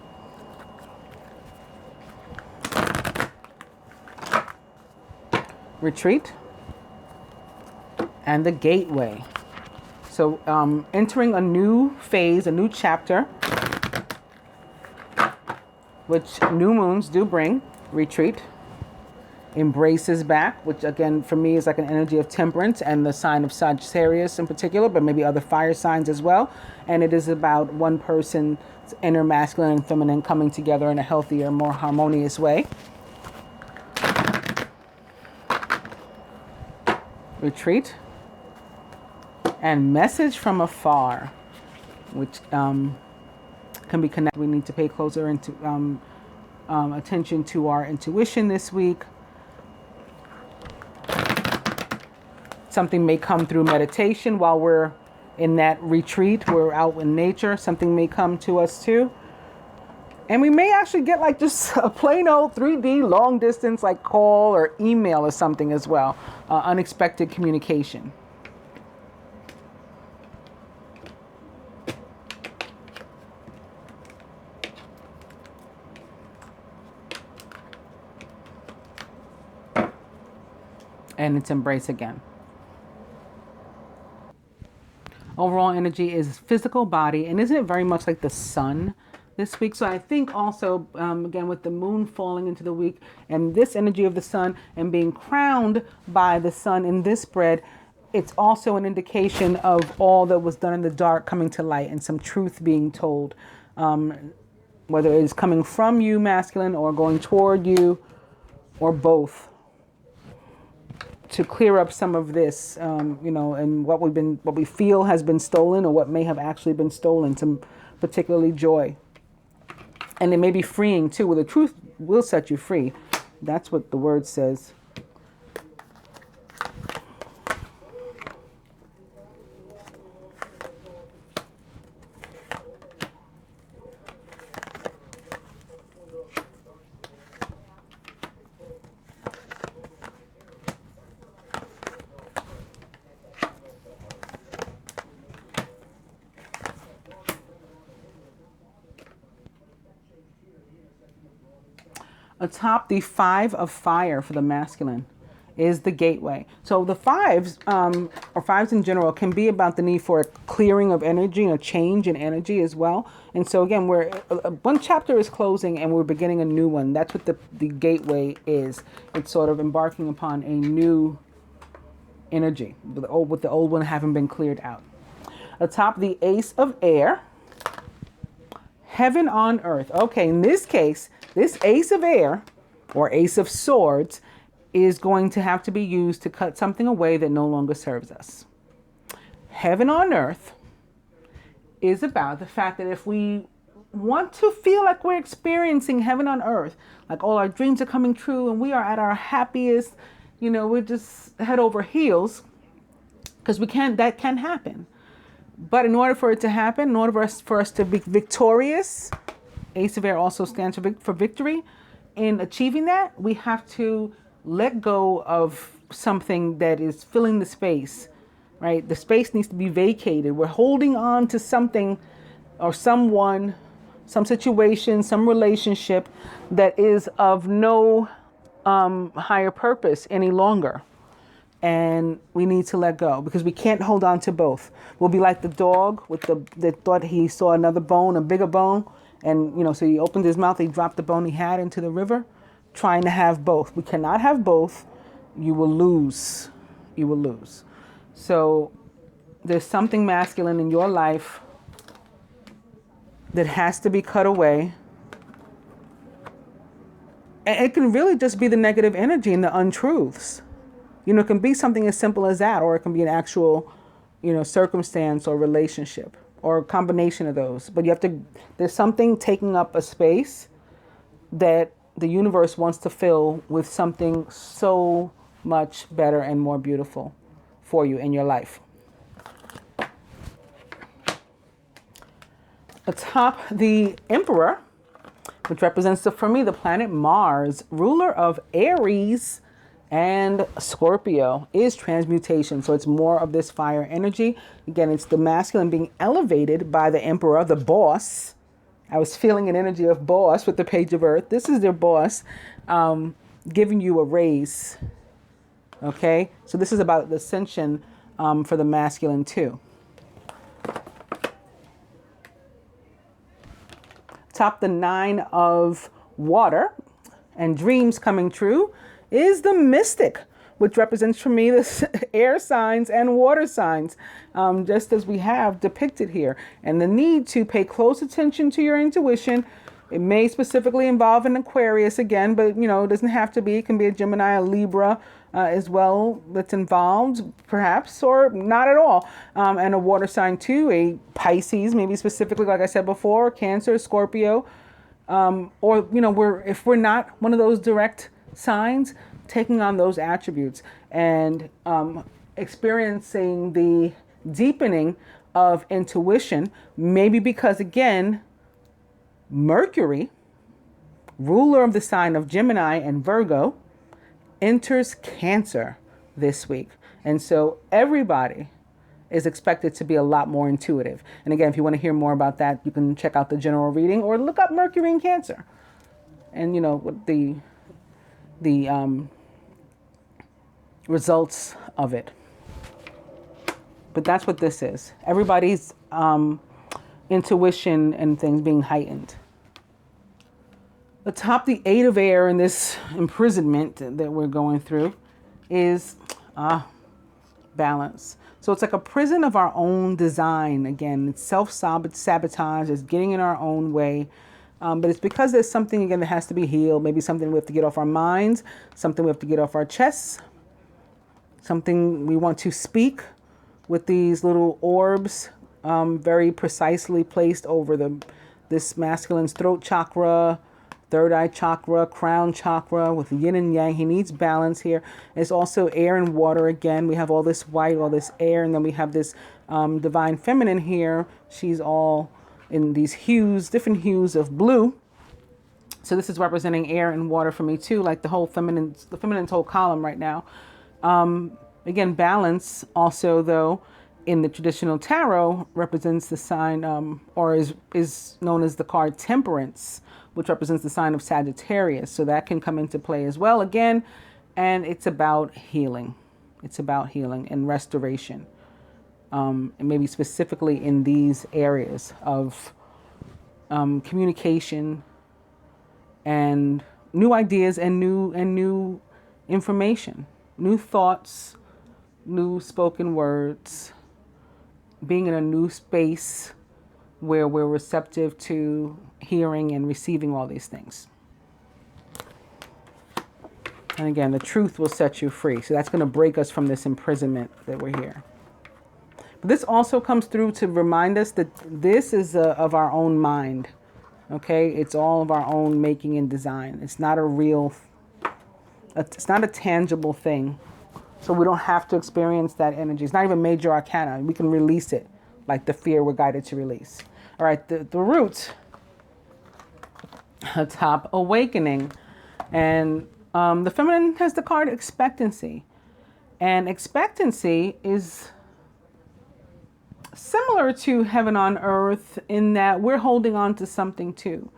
Retreat. And the Gateway. So entering a new phase, a new chapter, which new moons do bring. Retreat. Embraces back, which again for me is like an energy of temperance and the sign of Sagittarius in particular, but maybe other fire signs as well. And it is about one person's inner masculine and feminine coming together in a healthier, more harmonious way. Retreat. And Message from Afar, which can be connected. We need to pay closer attention to our intuition this week. Something may come through meditation while we're in that retreat. We're out in nature. Something may come to us too. And we may actually get like just a plain old 3D long distance like call or email or something as well. Unexpected communication. And it's Embrace again. Overall energy is physical body, and isn't it very much like the sun this week? So I think also, again, with the moon falling into the week and this energy of the sun and being crowned by the sun in this spread, it's also an indication of all that was done in the dark coming to light and some truth being told, whether it is coming from you, masculine, or going toward you, or both, to clear up some of this, and what we feel has been stolen, or what may have actually been stolen, some particularly joy. And it may be freeing too. Well, the truth will set you free. That's what the word says. Atop the 5 of fire for the masculine is the gateway. So the 5s, or 5s in general, can be about the need for a clearing of energy and a change in energy as well. And so again, one chapter is closing and we're beginning a new one. That's what the gateway is. It's sort of embarking upon a new energy with the old one having been cleared out. Atop the Ace of Air, Heaven on Earth. Okay, in this case, this Ace of Air, or Ace of Swords, is going to have to be used to cut something away that no longer serves us. Heaven on Earth is about the fact that if we want to feel like we're experiencing heaven on earth, like all our dreams are coming true and we are at our happiest, we're just head over heels, because that can happen. But in order for it to happen, in order for us to be victorious, Ace of Air also stands for victory. In achieving that, we have to let go of something that is filling the space, right? The space needs to be vacated. We're holding on to something or someone, some situation, some relationship that is of no higher purpose any longer. And we need to let go because we can't hold on to both. We'll be like the dog with that thought he saw another bone, a bigger bone. And, so he opened his mouth, he dropped the bone he had into the river, trying to have both. We cannot have both. You will lose. You will lose. So there's something masculine in your life that has to be cut away. And it can really just be the negative energy and the untruths. It can be something as simple as that, or it can be an actual, circumstance or relationship or a combination of those. But there's something taking up a space that the universe wants to fill with something so much better and more beautiful for you in your life. Atop the Emperor, which represents, for me, the planet Mars, ruler of Aries and Scorpio, is transmutation. So it's more of this fire energy. Again, it's the masculine being elevated by the Emperor, the boss. I was feeling an energy of boss with the Page of Earth. This is their boss giving you a raise. Okay? So this is about the ascension for the masculine too. Top the 9 of water and dreams coming true is the mystic, which represents for me the air signs and water signs, just as we have depicted here. And the need to pay close attention to your intuition. It may specifically involve an Aquarius again, but it doesn't have to be. It can be a Gemini, a Libra as well that's involved, perhaps, or not at all. And a water sign too, a Pisces, maybe specifically, like I said before, Cancer, Scorpio, or if we're not one of those direct signs, taking on those attributes and experiencing the deepening of intuition, maybe because, again, Mercury, ruler of the sign of Gemini and Virgo, enters Cancer this week. And so everybody is expected to be a lot more intuitive. And again, if you want to hear more about that, you can check out the general reading or look up Mercury in Cancer. And, what the results of it. But that's what this is. Everybody's intuition and things being heightened. Atop the 8 of air in this imprisonment that we're going through is balance. So it's like a prison of our own design. Again, it's self-sabotage, it's getting in our own way. But it's because there's something, again, that has to be healed. Maybe something we have to get off our minds, something we have to get off our chests, something we want to speak with these little orbs very precisely placed over this masculine's throat chakra, third eye chakra, crown chakra with yin and yang. He needs balance here. It's also air and water. Again, we have all this white, all this air, and then we have this divine feminine here. She's all in these hues, different hues of blue. So this is representing air and water for me too, like the feminine's whole column right now. Again, balance also, though, in the traditional tarot represents the sign, or is known as the card Temperance, which represents the sign of Sagittarius. So that can come into play as well again. And it's about healing. It's about healing and restoration. And maybe specifically in these areas of communication and new ideas and new information, new thoughts, new spoken words, being in a new space where we're receptive to hearing and receiving all these things. And again, the truth will set you free. So that's going to break us from this imprisonment that we're here. But this also comes through to remind us that this is of our own mind. Okay? It's all of our own making and design. It's not it's not a tangible thing. So we don't have to experience that energy. It's not even major arcana. We can release it like the fear we're guided to release. All right, the root Atop awakening. And the feminine has the card expectancy. And expectancy is similar to heaven on earth in that we're holding on to something too.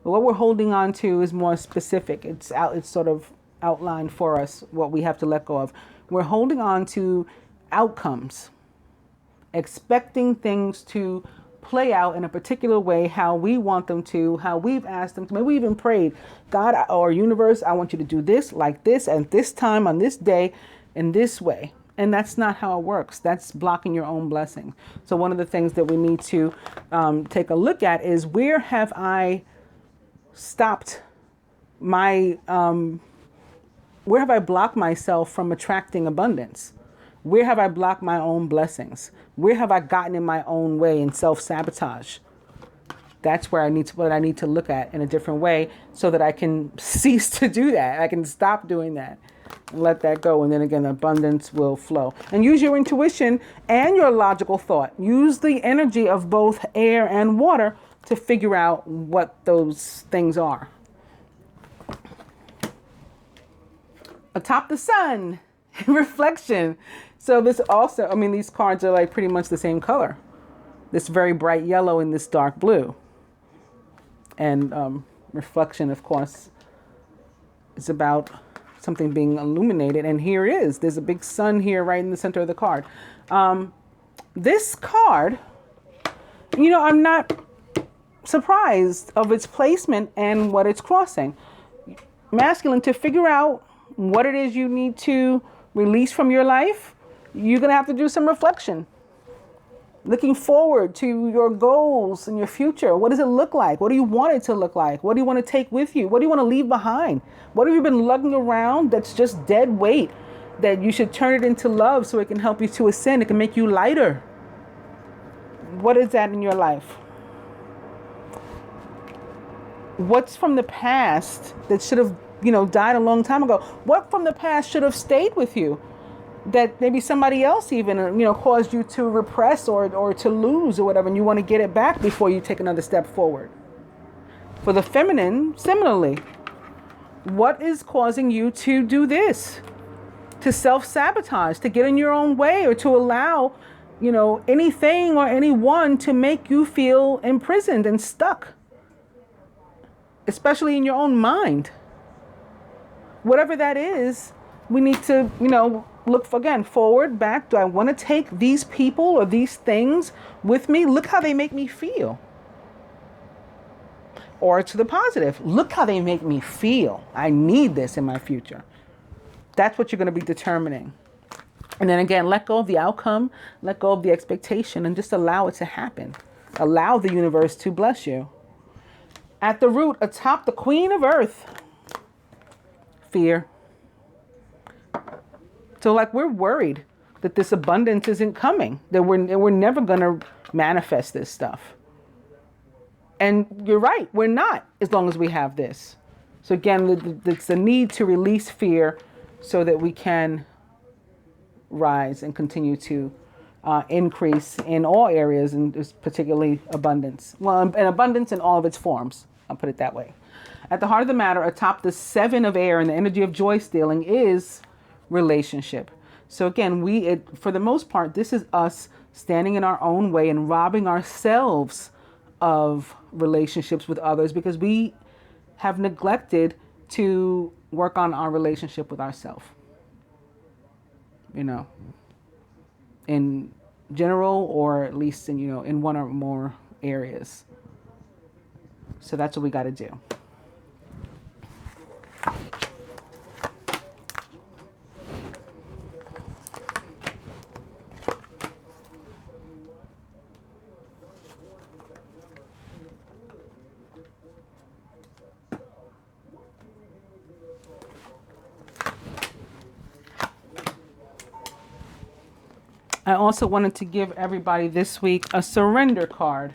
But what we're holding on to is more specific. It's sort of outlined for us what we have to let go of. We're holding on to outcomes, expecting things to play out in a particular way, how we want them to, how we've asked them to. Maybe we even prayed, God or universe, I want you to do this, like this, at this time, on this day, in this way. And that's not how it works. That's blocking your own blessing. So one of the things that we need to take a look at is, where have I stopped my, where have I blocked myself from attracting abundance? Where have I blocked my own blessings? Where have I gotten in my own way and self-sabotage? That's where what I need to look at in a different way, so that I can cease to do that. I can stop doing that and let that go. And then again, abundance will flow. And use your intuition and your logical thought. Use the energy of both air and water to figure out what those things are. Atop the sun, reflection. So this also, I mean, these cards are like pretty much the same color. This very bright yellow and this dark blue. And reflection, of course, is about something being illuminated. And here it is. There's a big sun here right in the center of the card. This card, you know, I'm not surprised of its placement and what it's crossing. Masculine, to figure out what it is you need to release from your life, you're going to have to do some reflection. Looking forward to your goals and your future. What does it look like? What do you want it to look like? What do you want to take with you? What do you want to leave behind? What have you been lugging around that's just dead weight, that you should turn it into love so it can help you to ascend? It can make you lighter. What is that in your life? What's from the past that should have, died a long time ago? What from the past should have stayed with you, that maybe somebody else even, caused you to repress or to lose or whatever, and you want to get it back before you take another step forward? For the feminine, similarly, what is causing you to do this? To self-sabotage, to get in your own way, or to allow, anything or anyone to make you feel imprisoned and stuck, especially in your own mind. Whatever that is, we need to, look for, again, forward, back. Do I want to take these people or these things with me? Look how they make me feel. Or to the positive, look how they make me feel. I need this in my future. That's what you're going to be determining. And then again, let go of the outcome, let go of the expectation, and just allow it to happen. Allow the universe to bless you. At the root, atop the Queen of Earth, fear. So like, we're worried that this abundance isn't coming, that we're never going to manifest this stuff. And you're right, we're not, as long as we have this. So again, it's the need to release fear so that we can rise and continue to increase in all areas, and particularly abundance. Well, and abundance in all of its forms. I'll put it that way. At the heart of the matter, atop the 7 of air and the energy of joy stealing, is relationship. So again, for the most part, this is us standing in our own way and robbing ourselves of relationships with others, because we have neglected to work on our relationship with ourselves. In general, or at least in one or more areas. So that's what we got to do. I also wanted to give everybody this week a surrender card.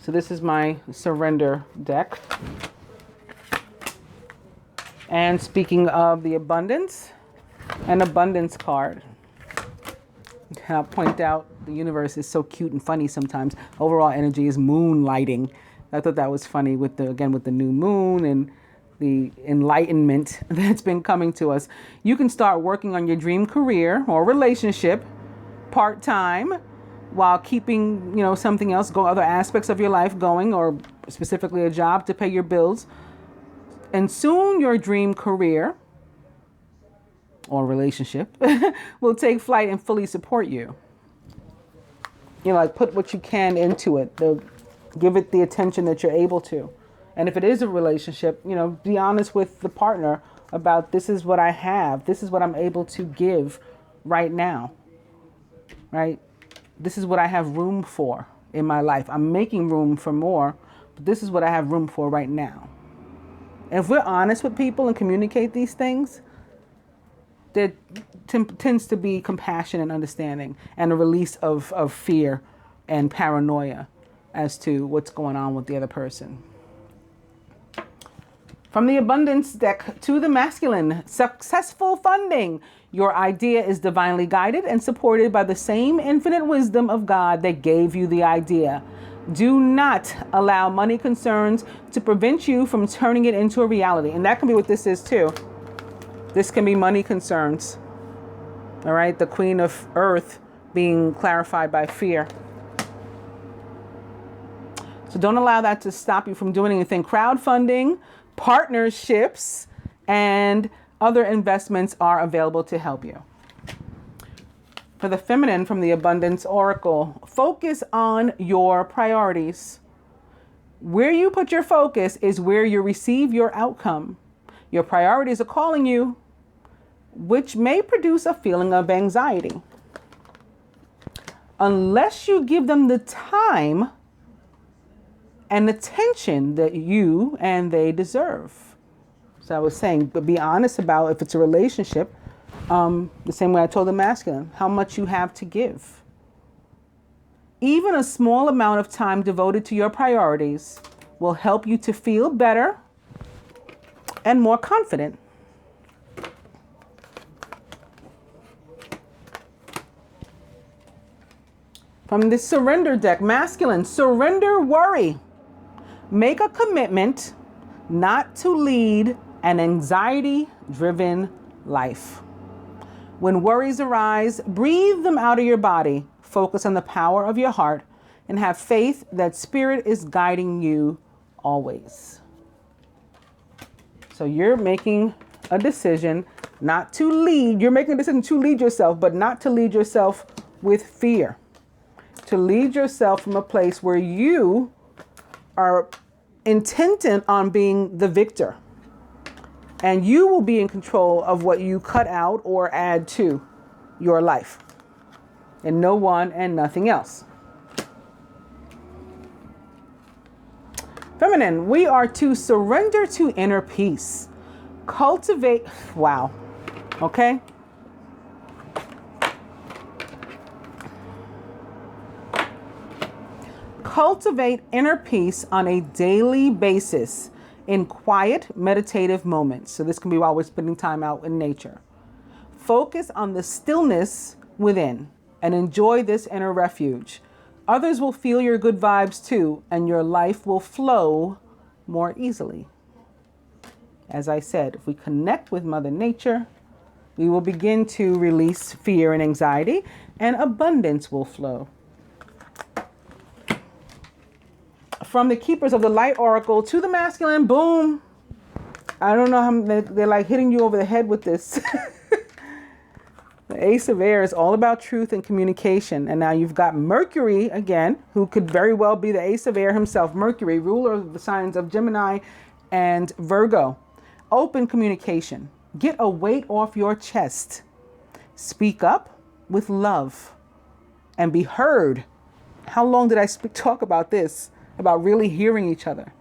So this is my surrender deck. And speaking of the abundance, an abundance card. I'll point out, the universe is so cute and funny sometimes. Overall energy is moonlighting I thought that was funny with the new moon and the enlightenment that's been coming to us. You can start working on your dream career or relationship part-time while keeping, something else, other aspects of your life going, or specifically a job to pay your bills. And soon your dream career or relationship will take flight and fully support you. Put what you can into it. Give it the attention that you're able to. And if it is a relationship, be honest with the partner about, this is what I have. This is what I'm able to give right now. Right? This is what I have room for in my life. I'm making room for more, but this is what I have room for right now. And if we're honest with people and communicate these things, there tends to be compassion and understanding and a release of fear and paranoia as to what's going on with the other person. From the abundance deck to the masculine, successful funding. Your idea is divinely guided and supported by the same infinite wisdom of God that gave you the idea. Do not allow money concerns to prevent you from turning it into a reality. And that can be what this is too. This can be money concerns. All right. The Queen of Earth being clarified by fear. So don't allow that to stop you from doing anything. Crowdfunding, partnerships, and other investments are available to help you. For the feminine, from the Abundance Oracle, focus on your priorities. Where you put your focus is where you receive your outcome. Your priorities are calling you, which may produce a feeling of anxiety. Unless you give them the time and attention that you and they deserve. So I was saying, but be honest about if it's a relationship, the same way I told the masculine, how much you have to give. Even a small amount of time devoted to your priorities will help you to feel better and more confident. From the surrender deck, masculine, surrender worry. Make a commitment not to lead an anxiety-driven life. When worries arise, breathe them out of your body. Focus on the power of your heart and have faith that Spirit is guiding you always. So you're making a decision not to lead. You're making a decision to lead yourself, but not to lead yourself with fear. To lead yourself from a place where you are intent on being the victor. And you will be in control of what you cut out or add to your life. And no one and nothing else. Feminine, we are to surrender to inner peace. Cultivate, wow, okay? Cultivate inner peace on a daily basis in quiet, meditative moments. So this can be while we're spending time out in nature. Focus on the stillness within and enjoy this inner refuge. Others will feel your good vibes too, and your life will flow more easily. As I said, if we connect with Mother Nature, we will begin to release fear and anxiety, and abundance will flow. From the Keepers of the Light Oracle to the masculine, boom. I don't know how they're like hitting you over the head with this. The Ace of Air is all about truth and communication. And now you've got Mercury again, who could very well be the Ace of Air himself. Mercury, ruler of the signs of Gemini and Virgo. Open communication. Get a weight off your chest. Speak up with love and be heard. How long did I talk about this? About really hearing each other.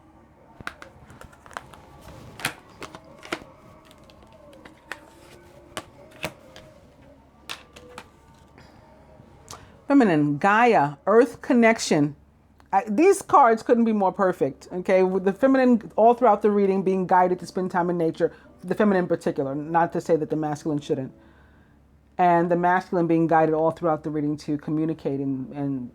Feminine, Gaia, Earth connection. These cards couldn't be more perfect, okay? With the feminine all throughout the reading being guided to spend time in nature, the feminine in particular, not to say that the masculine shouldn't. And the masculine being guided all throughout the reading to communicate and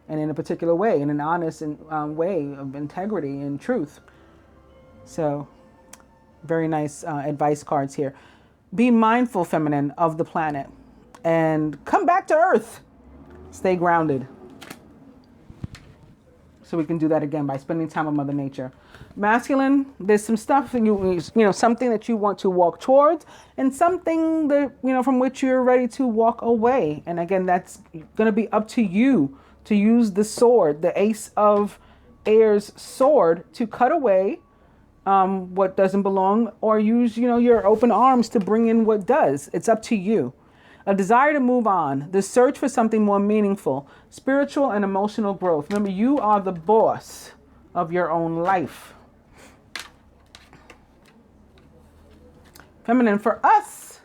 and in a particular way, in an honest way of integrity and truth. So very nice advice cards here. Be mindful, feminine, of the planet and come back to earth. Stay grounded. So we can do that again by spending time with Mother Nature. Masculine, there's some stuff that you know, something that you want to walk towards and something that, you know, from which you're ready to walk away. And again, that's going to be up to you to use the sword, the Ace of Air's sword, to cut away what doesn't belong, or use, you know, your open arms to bring in what does. It's up to you. A desire to move on, the search for something more meaningful, spiritual and emotional growth. Remember, you are the boss of your own life. Feminine, for us,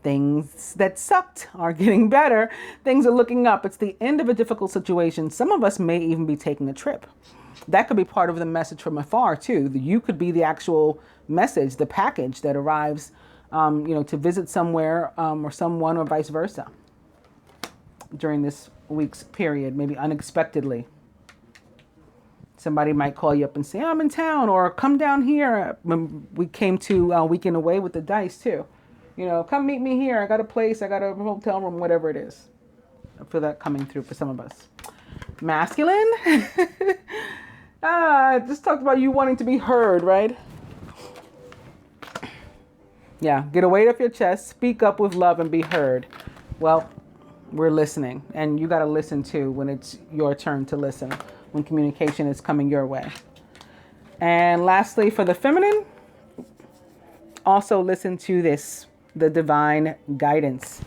things that sucked are getting better. Things are looking up. It's the end of a difficult situation. Some of us may even be taking a trip. That could be part of the message from afar too. You could be the actual message, the package that arrives, you know, to visit somewhere or someone, or vice versa during this week's period, maybe unexpectedly. Somebody might call you up and say, I'm in town, or come down here. When we came to Weekend Away with the dice too. You know, come meet me here. I got a place, I got a hotel room, whatever it is. I feel that coming through for some of us. Masculine? Just talked about you wanting to be heard, right? Yeah, get a weight off your chest, speak up with love and be heard. Well, we're listening, and you got to listen too when it's your turn to listen, when communication is coming your way. And lastly, for the feminine, also listen to this, the divine guidance.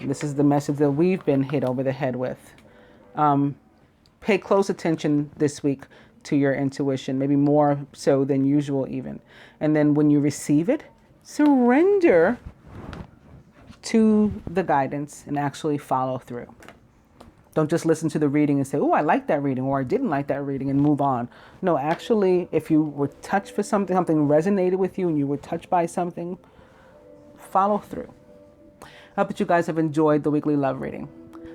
This is the message that we've been hit over the head with. Pay close attention this week to your intuition, maybe more so than usual even. And then when you receive it, surrender to the guidance and actually follow through. Don't just listen to the reading and say, oh, I like that reading, or I didn't like that reading, and move on. No, actually, if you were touched for something, something resonated with you and you were touched by something, follow through. I hope that you guys have enjoyed the weekly love reading.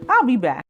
I'll be back.